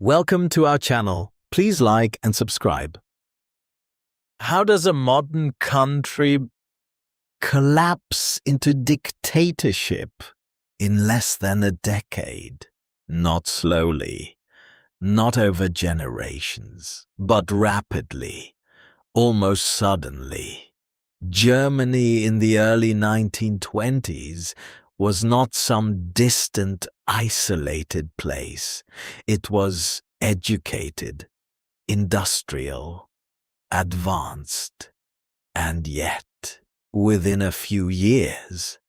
Welcome to our channel. Please like and subscribe. How does a modern country collapse into dictatorship in less than a decade? Not slowly, not over generations, but rapidly, almost suddenly. Germany in the early 1920s was not some distant, isolated place. It was educated, industrial, advanced, and yet, within a few years,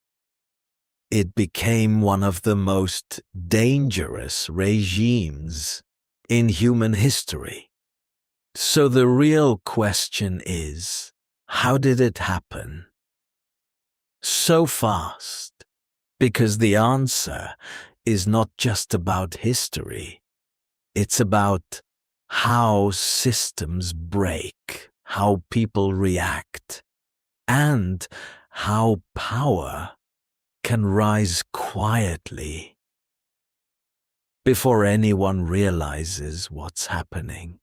it became one of the most dangerous regimes in human history. So the real question is, how did it happen so fast? Because the answer is not just about history. It's about how systems break, how people react, and how power can rise quietly before anyone realizes what's happening.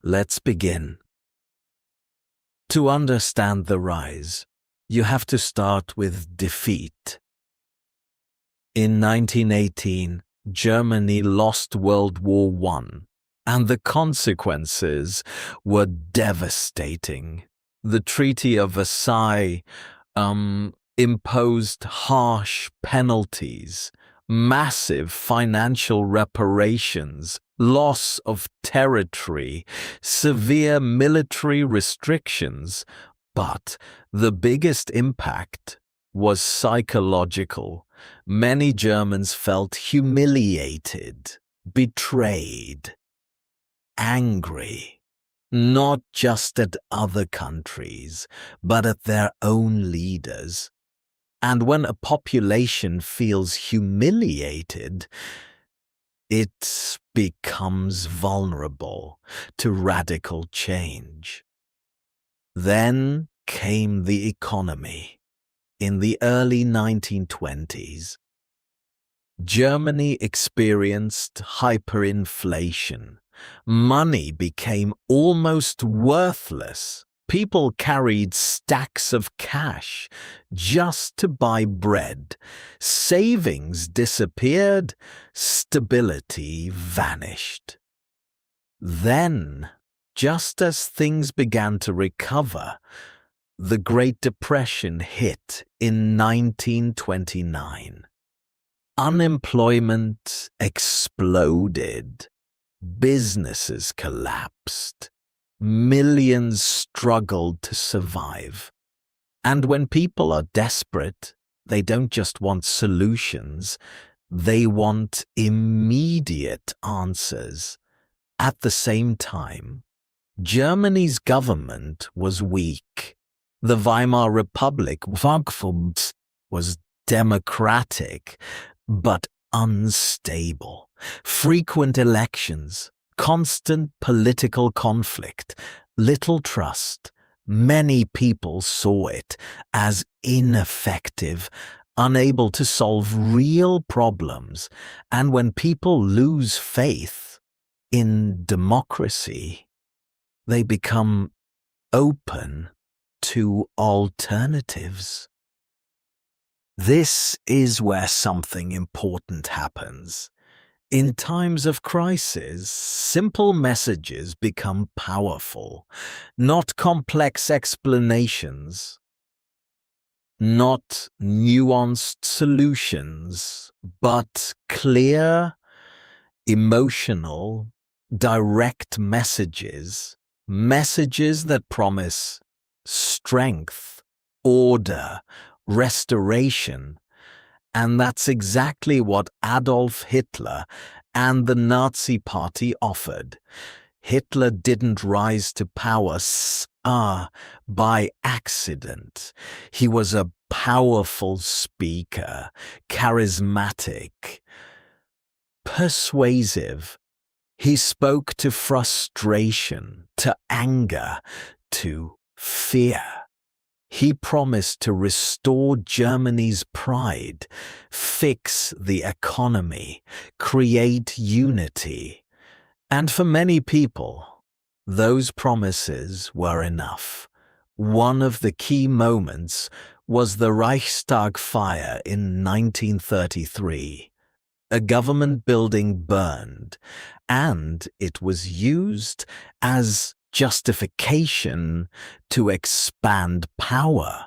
Let's begin. To understand the rise, you have to start with defeat. In 1918, Germany lost World War I, and the consequences were devastating. The Treaty of Versailles imposed harsh penalties, massive financial reparations, loss of territory, severe military restrictions, but the biggest impact was psychological. Many Germans felt humiliated, betrayed, angry, not just at other countries, but at their own leaders. And when a population feels humiliated, it becomes vulnerable to radical change. Then came the economy. In the early 1920s, Germany experienced hyperinflation. Money became almost worthless. People carried stacks of cash just to buy bread. Savings disappeared. Stability vanished. Then, just as things began to recover, the Great Depression hit in 1929. Unemployment exploded. Businesses collapsed. Millions struggled to survive. And when people are desperate, they don't just want solutions, they want immediate answers. At the same time, Germany's government was weak. The Weimar Republic was democratic, but unstable. Frequent elections, constant political conflict, little trust. Many people saw it as ineffective, unable to solve real problems. And when people lose faith in democracy, they become open to alternatives. This is where something important happens. In times of crisis, simple messages become powerful, not complex explanations, not nuanced solutions, but clear, emotional, direct messages that promise strength, order, restoration. And that's exactly what Adolf Hitler and the Nazi Party offered. Hitler didn't rise to power by accident. He was a powerful speaker, charismatic, persuasive. He spoke to frustration, to anger, to fear. He promised to restore Germany's pride, fix the economy, create unity. And for many people, those promises were enough. One of the key moments was the Reichstag fire in 1933. A government building burned, and it was used as justification to expand power.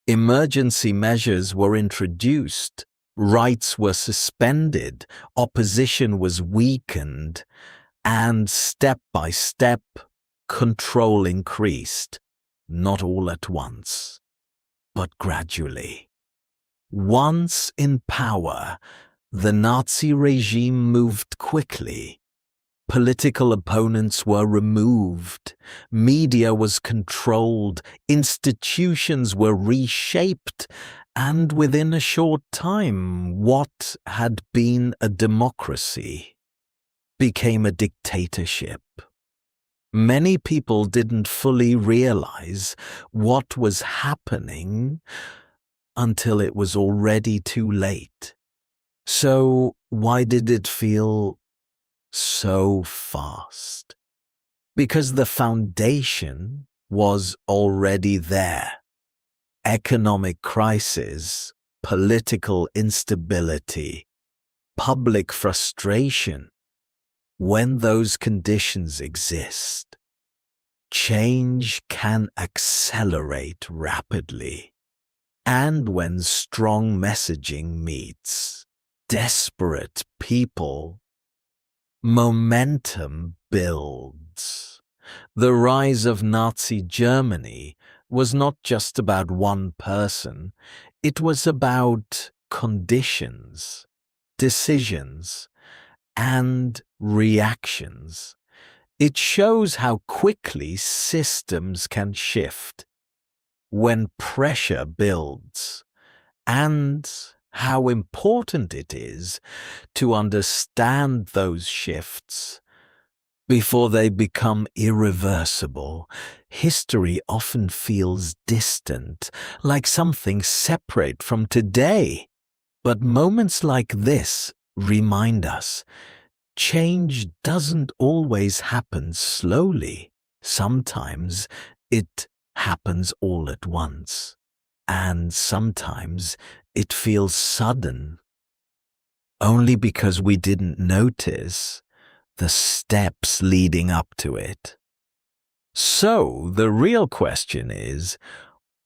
Emergency measures were introduced, rights were suspended, opposition was weakened, and step by step, control increased, not all at once, but gradually. Once in power, the Nazi regime moved quickly. Political opponents were removed, media was controlled, institutions were reshaped, and within a short time, what had been a democracy became a dictatorship. Many people didn't fully realize what was happening until it was already too late. So why did it feel so fast? Because the foundation was already there. Economic crisis, political instability, public frustration. When those conditions exist, change can accelerate rapidly. And when strong messaging meets desperate people, momentum builds. The rise of Nazi Germany was not just about one person, it was about conditions, decisions, and reactions. It shows how quickly systems can shift when pressure builds, and how important it is to understand those shifts before they become irreversible. History often feels distant, like something separate from today. But moments like this remind us, change doesn't always happen slowly. Sometimes it happens all at once, and sometimes it feels sudden, only because we didn't notice the steps leading up to it. So the real question is,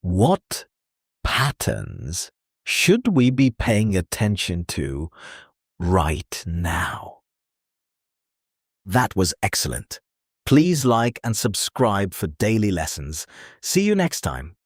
what patterns should we be paying attention to right now? That was excellent. Please like and subscribe for daily lessons. See you next time.